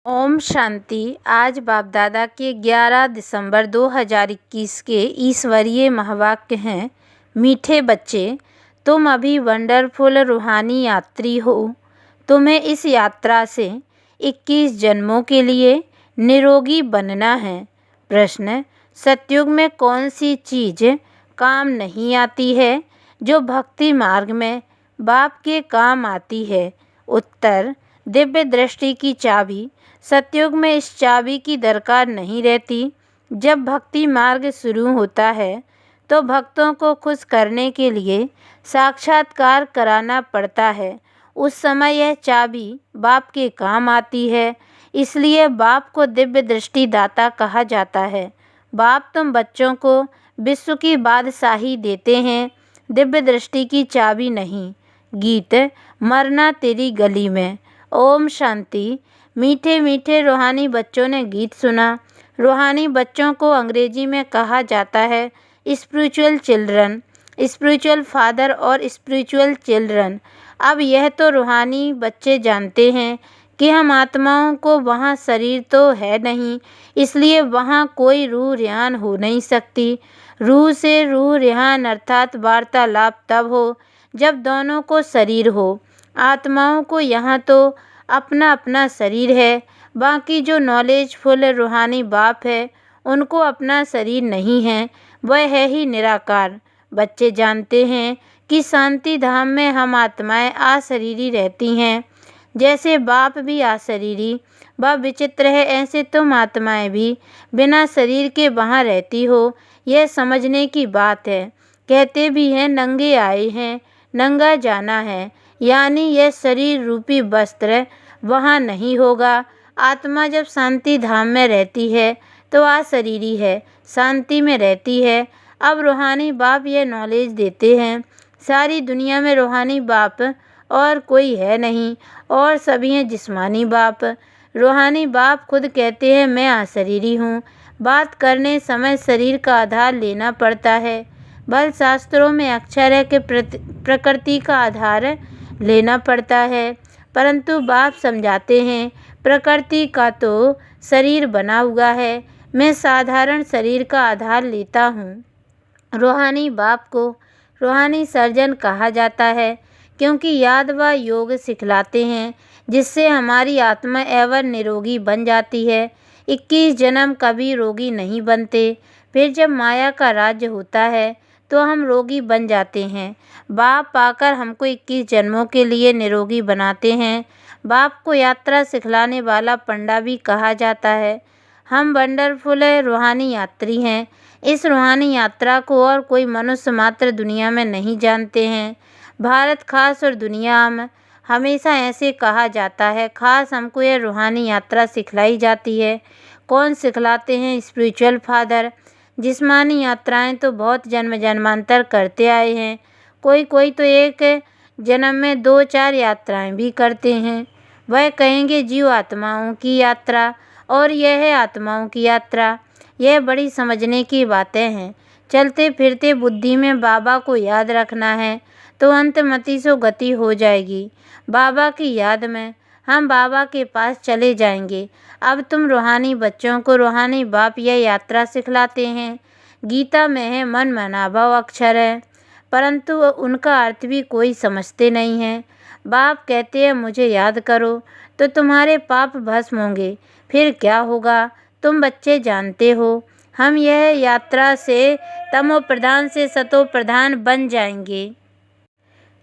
ओम शांति। आज बाप दादा के 11 दिसंबर 2021 के ईश्वरीय महावाक्य हैं। मीठे बच्चे, तुम अभी वंडरफुल रूहानी यात्री हो। तुम्हें इस यात्रा से 21 जन्मों के लिए निरोगी बनना है। प्रश्न: सतयुग में कौन सी चीज़ काम नहीं आती है जो भक्ति मार्ग में बाप के काम आती है? उत्तर: दिव्य दृष्टि की चाबी। सतयुग में इस चाबी की दरकार नहीं रहती। जब भक्ति मार्ग शुरू होता है तो भक्तों को खुश करने के लिए साक्षात्कार कराना पड़ता है। उस समय यह चाबी बाप के काम आती है, इसलिए बाप को दिव्य दृष्टि दाता कहा जाता है। बाप तुम बच्चों को विश्व की बादशाही देते हैं, दिव्य दृष्टि की चाबी नहीं। गीत: मरना तेरी गली में। ओम शांति। मीठे मीठे रूहानी बच्चों ने गीत सुना। रूहानी बच्चों को अंग्रेजी में कहा जाता है स्पिरिचुअल चिल्ड्रन, स्पिरिचुअल फादर और स्पिरिचुअल चिल्ड्रन। अब यह तो रूहानी बच्चे जानते हैं कि हम आत्माओं को वहाँ शरीर तो है नहीं, इसलिए वहाँ कोई रूह रेहान हो नहीं सकती। रूह से रूह रेहान अर्थात वार्तालाप तब हो जब दोनों को शरीर हो। आत्माओं को यहाँ तो अपना अपना शरीर है, बाकी जो नॉलेजफुल रूहानी बाप है उनको अपना शरीर नहीं है, वह है ही निराकार। बच्चे जानते हैं कि शांति धाम में हम आत्माएं अशरीरी रहती हैं, जैसे बाप भी अशरीरी। वह विचित्र है, ऐसे तुम आत्माएं भी बिना शरीर के वहाँ रहती हो। यह समझने की बात है। कहते भी हैं नंगे आए हैं नंगा जाना है, यानी यह शरीर रूपी वस्त्र वहाँ नहीं होगा। आत्मा जब शांति धाम में रहती है तो अशरीरी है, शांति में रहती है। अब रूहानी बाप यह नॉलेज देते हैं, सारी दुनिया में रूहानी बाप और कोई है नहीं और सभी हैं जिस्मानी बाप। रूहानी बाप खुद कहते हैं मैं अशरीरी हूँ। बात करने समय शरीर का आधार लेना पड़ता है। बल शास्त्रों में अक्षर है कि प्रकृति का आधार लेना पड़ता है, परंतु बाप समझाते हैं प्रकृति का तो शरीर बना हुआ है, मैं साधारण शरीर का आधार लेता हूँ। रूहानी बाप को रूहानी सर्जन कहा जाता है क्योंकि याद व योग सिखलाते हैं जिससे हमारी आत्मा एवं निरोगी बन जाती है। 21 जन्म कभी रोगी नहीं बनते, फिर जब माया का राज्य होता है तो हम रोगी बन जाते हैं। बाप पाकर हमको 21 जन्मों के लिए निरोगी बनाते हैं। बाप को यात्रा सिखलाने वाला पंडा भी कहा जाता है। हम वंडरफुल रूहानी यात्री हैं। इस रूहानी यात्रा को और कोई मनुष्य मात्र दुनिया में नहीं जानते हैं। भारत खास और दुनिया में हमेशा ऐसे कहा जाता है। खास हमको यह रूहानी यात्रा सिखलाई जाती है। कौन सिखलाते हैं? Spiritual father. जिस्मानी यात्राएं तो बहुत जन्म जन्मांतर करते आए हैं। कोई कोई तो एक जन्म में 2-4 यात्राएं भी करते हैं। वह कहेंगे जीव आत्माओं की यात्रा और यह है आत्माओं की यात्रा। यह बड़ी समझने की बातें हैं। चलते फिरते बुद्धि में बाबा को याद रखना है तो अंतमति सो गति हो जाएगी। बाबा की याद में हम बाबा के पास चले जाएंगे। अब तुम रूहानी बच्चों को रूहानी बाप यह यात्रा सिखलाते हैं। गीता में है मन मनाभव अक्षर है, परंतु उनका अर्थ भी कोई समझते नहीं है। बाप कहते हैं मुझे याद करो तो तुम्हारे पाप भस्म होंगे। फिर क्या होगा तुम बच्चे जानते हो। हम यह यात्रा से तमो प्रधान से सतो प्रधान बन जाएंगे।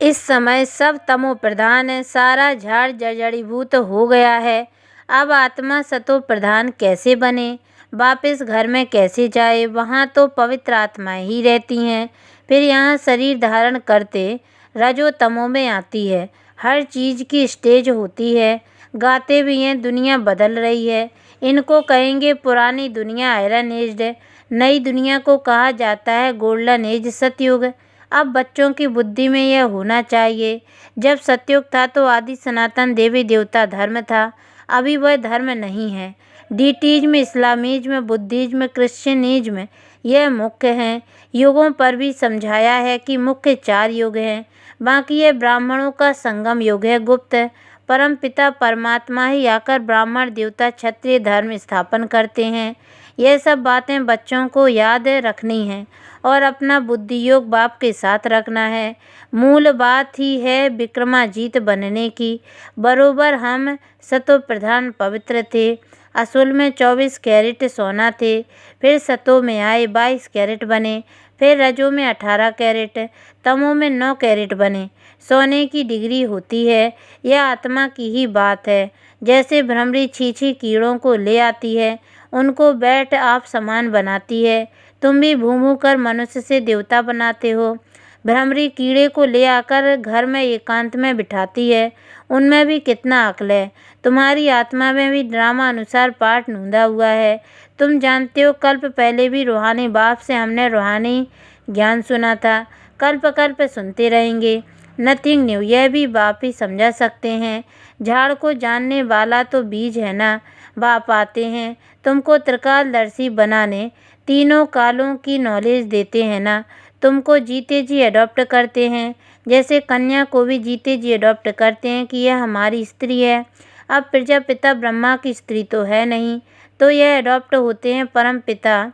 इस समय सब तमो प्रधान है, सारा झाड़ जड़ीभूत हो गया है। अब आत्मा सतो प्रधान कैसे बने, वापस घर में कैसे जाए? वहाँ तो पवित्र आत्माएं ही रहती हैं। फिर यहाँ शरीर धारण करते रजो तमो में आती है। हर चीज़ की स्टेज होती है। गाते भी हैं दुनिया बदल रही है। इनको कहेंगे पुरानी दुनिया आयरन एज, नई दुनिया को कहा जाता है गोल्डन एज सतयुग। अब बच्चों की बुद्धि में यह होना चाहिए जब सतयुग था तो आदि सनातन देवी देवता धर्म था, अभी वह धर्म नहीं है। डीटीज्म, इस्लामिज्म, बुद्धिज्म, क्रिश्चियनिज्म यह मुख्य हैं। युगों पर भी समझाया है कि मुख्य 4 युग हैं, बाकी ये ब्राह्मणों का संगम युग है गुप्त, परम पिता परमात्मा ही आकर ब्राह्मण देवता क्षत्रिय धर्म स्थापन करते हैं। यह सब बातें बच्चों को याद रखनी है और अपना बुद्धि योग बाप के साथ रखना है। मूल बात ही है विक्रमाजीत बनने की। बरोबर हम सतो प्रधान पवित्र थे। असूल में 24 कैरेट सोना थे, फिर सतो में आए 22 कैरेट बने, फिर रजो में 18 कैरेट, तमो में 9 कैरेट बने। सोने की डिग्री होती है, यह आत्मा की ही बात है। जैसे भ्रमरी छीछी कीड़ों को ले आती है, उनको बैठ आप समान बनाती है। तुम भी भूमू कर मनुष्य से देवता बनाते हो। भ्रमरी कीड़े को ले आकर घर में एकांत में बिठाती है, उनमें भी कितना अक्ल है। तुम्हारी आत्मा में भी ड्रामा अनुसार पाठ नूंदा हुआ है। तुम जानते हो कल्प पहले भी रूहानी बाप से हमने रूहानी ज्ञान सुना था, कल्प कल्प सुनते रहेंगे। नथिंग न्यू, यह भी बाप ही समझा सकते हैं। झाड़ को जानने वाला तो बीज है ना, बाप आते हैं तुमको त्रिकालदर्शी बनाने, तीनों कालों की नॉलेज देते हैं ना, तुमको जीते जी अडॉप्ट करते हैं। जैसे कन्या को भी जीते जी अडॉप्ट करते हैं कि यह हमारी स्त्री है। अब प्रजापिता ब्रह्मा की स्त्री तो है नहीं, तो यह अडॉप्ट होते हैं परम पिता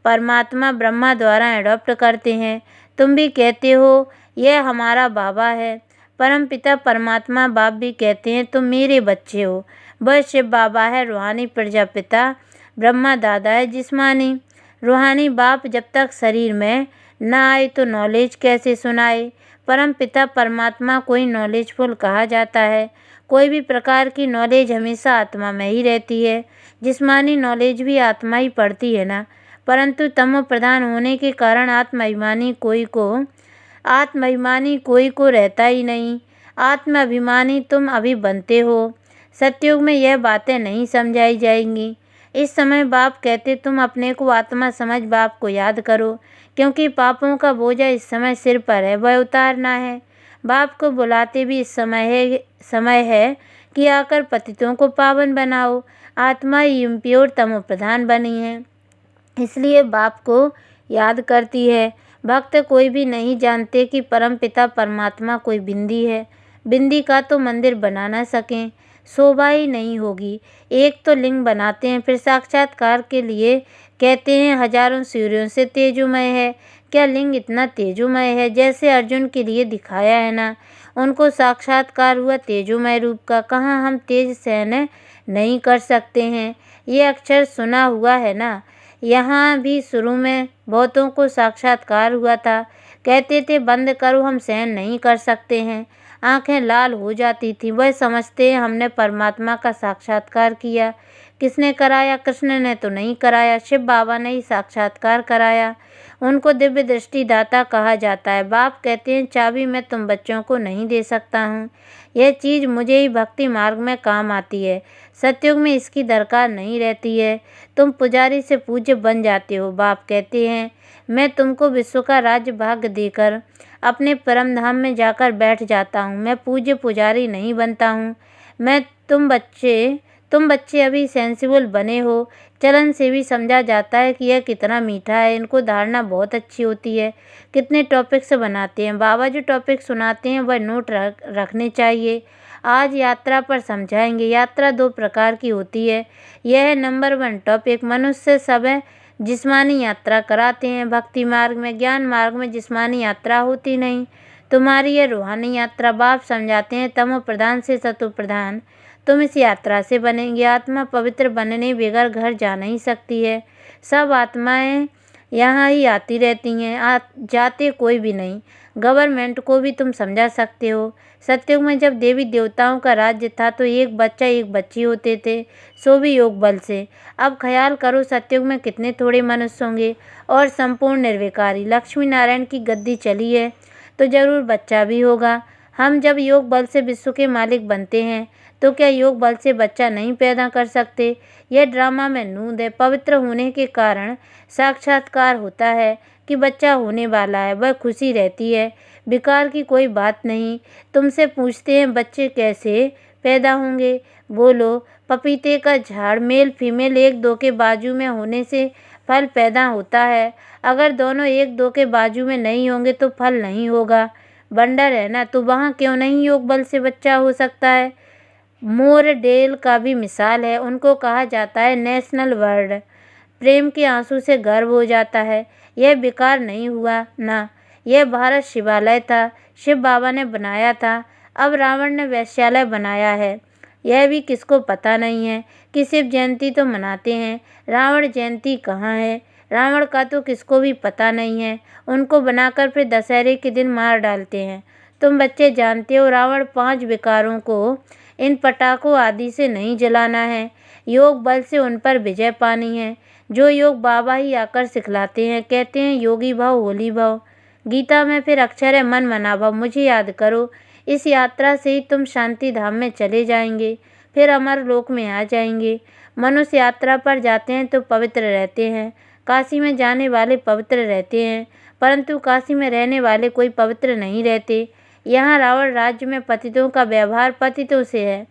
परमात्मा ब्रह्मा द्वारा अडॉप्ट करते हैं। तुम भी कहते हो यह हमारा बाबा है। परम पिता परमात्मा बाप भी कहते हैं तुम मेरे बच्चे हो। वह शिव बाबा है, रूहानी प्रजापिता ब्रह्मा दादा है जिस्मानी। रूहानी बाप जब तक शरीर में ना आए तो नॉलेज कैसे सुनाए। परम पिता परमात्मा को ही नॉलेजफुल कहा जाता है। कोई भी प्रकार की नॉलेज हमेशा आत्मा में ही रहती है। जिस्मानी नॉलेज भी आत्मा ही पढ़ती है ना, परंतु तमो प्रधान होने के कारण आत्माभिमानी कोई को रहता ही नहीं। आत्माभिमानी तुम अभी बनते हो। सतयुग में यह बातें नहीं समझाई जाएंगी। इस समय बाप कहते तुम अपने को आत्मा समझ बाप को याद करो, क्योंकि पापों का बोझा इस समय सिर पर है, वह उतारना है। बाप को बुलाते भी इस समय है कि आकर पतितों को पावन बनाओ। आत्मा ही इम्प्योर तमो प्रधान बनी है, इसलिए बाप को याद करती है। भक्त कोई भी नहीं जानते कि परम पिता परमात्मा कोई बिंदी है। बिंदी का तो मंदिर बना न सकें, शोभा ही नहीं होगी। एक तो लिंग बनाते हैं, फिर साक्षात्कार के लिए कहते हैं हजारों सूर्यों से तेजोमय है। क्या लिंग इतना तेजोमय है? जैसे अर्जुन के लिए दिखाया है ना, उनको साक्षात्कार हुआ तेजोमय रूप का। कहाँ हम तेज सहन नहीं कर सकते हैं? ये अक्षर सुना हुआ है ना, यहाँ भी शुरू में बहुतों को साक्षात्कार हुआ था। कहते थे बंद करो, हम सहन नहीं कर सकते हैं। आंखें लाल हो जाती थी। वह समझते हैं हमने परमात्मा का साक्षात्कार किया। किसने कराया? कृष्ण ने तो नहीं कराया, शिव बाबा ने ही साक्षात्कार कराया। उनको दिव्य दृष्टि दाता कहा जाता है। बाप कहते हैं चाबी मैं तुम बच्चों को नहीं दे सकता हूँ, यह चीज़ मुझे ही भक्ति मार्ग में काम आती है। सतयुग में इसकी दरकार नहीं रहती है। तुम पुजारी से पूज्य बन जाते हो। बाप कहते हैं मैं तुमको विश्व का राज्य भाग्य देकर अपने परम धाम में जाकर बैठ जाता हूँ। मैं पूज्य पुजारी नहीं बनता हूँ। तुम बच्चे अभी सेंसिबल बने हो। चलन से भी समझा जाता है कि यह कितना मीठा है। इनको धारणा बहुत अच्छी होती है। कितने टॉपिक्स बनाते हैं बाबा। जो टॉपिक सुनाते हैं वह नोट रखने चाहिए। आज यात्रा पर समझाएंगे। यात्रा 2 प्रकार की होती है। यह है नंबर 1 टॉपिक। मनुष्य सब जिस्मानी यात्रा कराते हैं भक्ति मार्ग में। ज्ञान मार्ग में जिस्मानी यात्रा होती नहीं। तुम्हारी यह रूहानी यात्रा। बाप समझाते हैं तमो प्रधान से सतो प्रधान। तुम इस यात्रा से बनेंगे। आत्मा पवित्र बनने बगैर घर जा नहीं सकती है। सब आत्माएं यहाँ ही आती रहती हैं, जाते कोई भी नहीं। गवर्नमेंट को भी तुम समझा सकते हो। सतयुग में जब देवी देवताओं का राज्य था तो एक बच्चा एक बच्ची होते थे, सो भी योग बल से। अब ख्याल करो सतयुग में कितने थोड़े मनुष्य होंगे और संपूर्ण निर्विकारी। लक्ष्मी नारायण की गद्दी चली है तो जरूर बच्चा भी होगा। हम जब योग बल से विश्व के मालिक बनते हैं तो क्या योग बल से बच्चा नहीं पैदा कर सकते? यह ड्रामा में नूंद है। पवित्र होने के कारण साक्षात्कार होता है कि बच्चा होने वाला है, वह खुशी रहती है। विकार की कोई बात नहीं। तुमसे पूछते हैं बच्चे कैसे पैदा होंगे? बोलो पपीते का झाड़ मेल फीमेल 1-2 के बाजू में होने से फल पैदा होता है। अगर दोनों 1-2 के बाजू में नहीं होंगे तो फल नहीं होगा। बंडर है ना, तो वहाँ क्यों नहीं योग बल से बच्चा हो सकता है? मोरडेल का भी मिसाल है। उनको कहा जाता है नेशनल बर्ड। प्रेम के आंसू से गर्व हो जाता है। यह बेकार नहीं हुआ ना, यह भारत शिवालय था, शिव बाबा ने बनाया था। अब रावण ने वेश्यालय बनाया है, यह भी किसको पता नहीं है कि शिव जयंती तो मनाते हैं, रावण जयंती कहाँ है। रावण का तो किसको भी पता नहीं है। उनको बनाकर फिर दशहरे के दिन मार डालते हैं। तुम बच्चे जानते हो रावण 5 विकारों को इन पटाखों आदि से नहीं जलाना है, योग बल से उन पर विजय पानी है, जो योग बाबा ही आकर सिखलाते हैं। कहते हैं योगी भव होली भव। गीता में फिर अक्षर है मन मना भव। मुझे याद करो, इस यात्रा से ही तुम शांति धाम में चले जाएंगे, फिर अमर लोक में आ जाएंगे। मनुष्य यात्रा पर जाते हैं तो पवित्र रहते हैं, काशी में जाने वाले पवित्र रहते हैं, परंतु काशी में रहने वाले कोई पवित्र नहीं रहते। यहाँ रावण राज्य में पतितों का व्यवहार पतितों से है,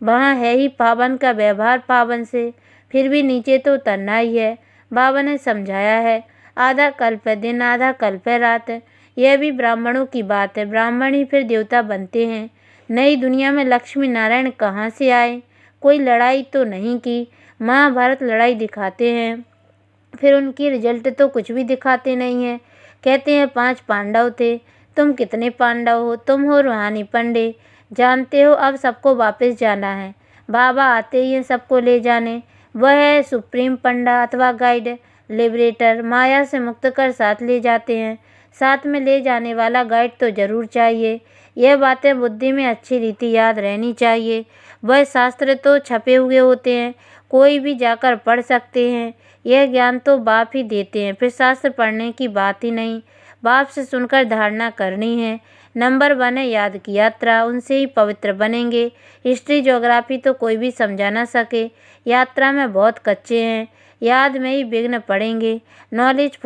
वहाँ है ही पावन का व्यवहार पावन से, फिर भी नीचे तो उतरना ही है। बाबा ने समझाया है, आधा कल्प है दिन, आधा कल्प है रात। यह भी ब्राह्मणों की बात है, ब्राह्मण ही फिर देवता बनते हैं। नई दुनिया में लक्ष्मी नारायण कहाँ से आए? कोई लड़ाई तो नहीं की। महाभारत लड़ाई दिखाते हैं, फिर उनकी रिजल्ट तो कुछ भी दिखाते नहीं हैं। कहते हैं 5 पांडव थे। तुम कितने पांडव हो? तुम हो रूहानी पंडे। जानते हो अब सबको वापस जाना है, बाबा आते ही हैं सबको ले जाने। वह है सुप्रीम पंडा अथवा गाइड, लिबरेटर। माया से मुक्त कर साथ ले जाते हैं। साथ में ले जाने वाला गाइड तो जरूर चाहिए। यह बातें बुद्धि में अच्छी रीति याद रहनी चाहिए। वह शास्त्र तो छपे हुए होते हैं, कोई भी जाकर पढ़ सकते हैं। यह ज्ञान तो बाप ही देते हैं, फिर शास्त्र पढ़ने की बात ही नहीं। बाप से सुनकर धारणा करनी है। नंबर 1 है याद की यात्रा, उनसे ही पवित्र बनेंगे। हिस्ट्री ज्योग्राफी तो कोई भी समझा ना सके, यात्रा में बहुत कच्चे हैं, याद में ही विघ्न पड़ेंगे। नॉलेज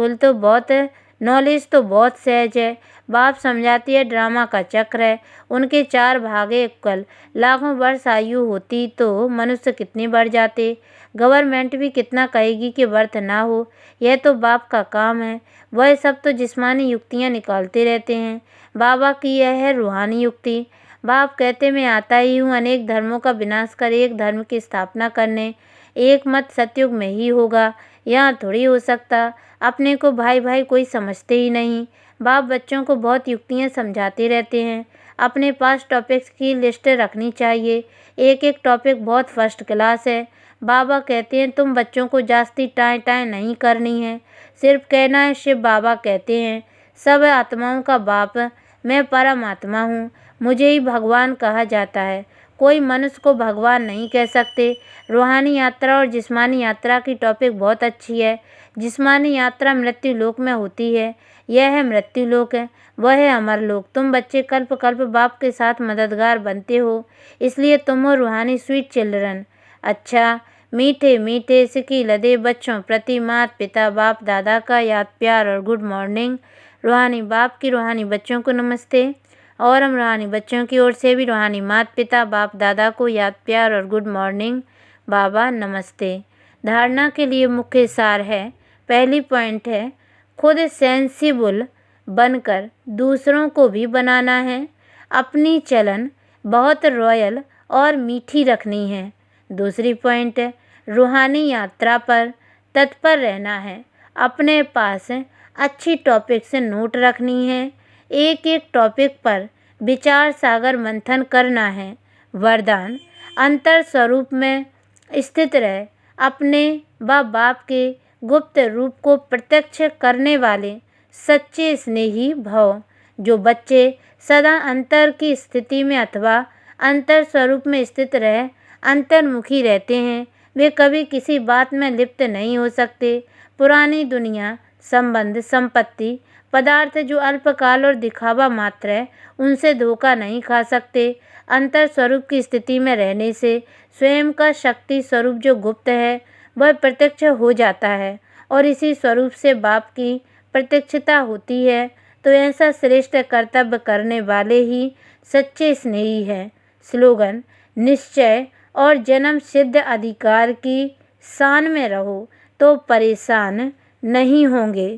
तो बहुत सहज है। बाप समझाती है ड्रामा का चक्र है, उनके 4 भागे इक्वल। लाखों वर्ष आयु होती तो मनुष्य कितने बढ़ जाते। गवर्नमेंट भी कितना कहेगी कि वर्थ ना हो, यह तो बाप का काम है। वह सब तो जिस्मानी युक्तियाँ निकालते रहते हैं, बाबा की यह है रूहानी युक्ति। बाप कहते मैं आता ही हूँ अनेक धर्मों का विनाश कर एक धर्म की स्थापना करने। एक मत सतयुग में ही होगा, यहाँ थोड़ी हो सकता। अपने को भाई भाई कोई समझते ही नहीं। बाप बच्चों को बहुत युक्तियाँ समझाते रहते हैं। अपने पास टॉपिक्स की लिस्ट रखनी चाहिए, एक एक टॉपिक बहुत फर्स्ट क्लास है। बाबा कहते हैं तुम बच्चों को जास्ती टाएं टाएं नहीं करनी है, सिर्फ कहना है शिव बाबा कहते हैं सब आत्माओं का बाप, मैं परमात्मा हूँ, मुझे ही भगवान कहा जाता है। कोई मनुष्य को भगवान नहीं कह सकते। रूहानी यात्रा और जिस्मानी यात्रा की टॉपिक बहुत अच्छी है। जिस्मानी यात्रा मृत्यु लोक में होती है, यह है मृत्यु लोक है, वह है अमर लोक। तुम बच्चे कल्प कल्प बाप के साथ मददगार बनते हो, इसलिए तुम हो रूहानी स्वीट चिल्ड्रन। अच्छा, मीठे मीठे सिकी लदे बच्चों प्रति माता पिता बाप दादा का याद प्यार और गुड मॉर्निंग। रूहानी बाप की रूहानी बच्चों को नमस्ते, और हम रूहानी बच्चों की ओर से भी रूहानी माता पिता बाप दादा को याद प्यार और गुड मॉर्निंग। बाबा नमस्ते। धारणा के लिए मुख्य सार है, पहली पॉइंट है खुद सेंसिबल बनकर दूसरों को भी बनाना है। अपनी चलन बहुत रॉयल और मीठी रखनी है। दूसरी पॉइंट है रूहानी यात्रा पर तत्पर रहना है। अपने पास अच्छी टॉपिक से नोट रखनी है, एक एक टॉपिक पर विचार सागर मंथन करना है। वरदान अंतर स्वरूप में स्थित रहे, अपने व बाप के गुप्त रूप को प्रत्यक्ष करने वाले सच्चे स्नेही भव। जो बच्चे सदा अंतर की स्थिति में अथवा अंतर स्वरूप में स्थित रहे अंतर्मुखी रहते हैं, वे कभी किसी बात में लिप्त नहीं हो सकते। पुरानी दुनिया, संबंध, संपत्ति, पदार्थ जो अल्पकाल और दिखावा मात्र है, उनसे धोखा नहीं खा सकते। अंतर स्वरूप की स्थिति में रहने से स्वयं का शक्ति स्वरूप जो गुप्त है वह प्रत्यक्ष हो जाता है, और इसी स्वरूप से बाप की प्रत्यक्षता होती है। तो ऐसा श्रेष्ठ कर्तव्य करने वाले ही सच्चे स्नेही हैं। स्लोगन निश्चय और जन्म सिद्ध अधिकार की शान में रहो तो परेशान नहीं होंगे।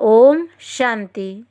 ओम शांति।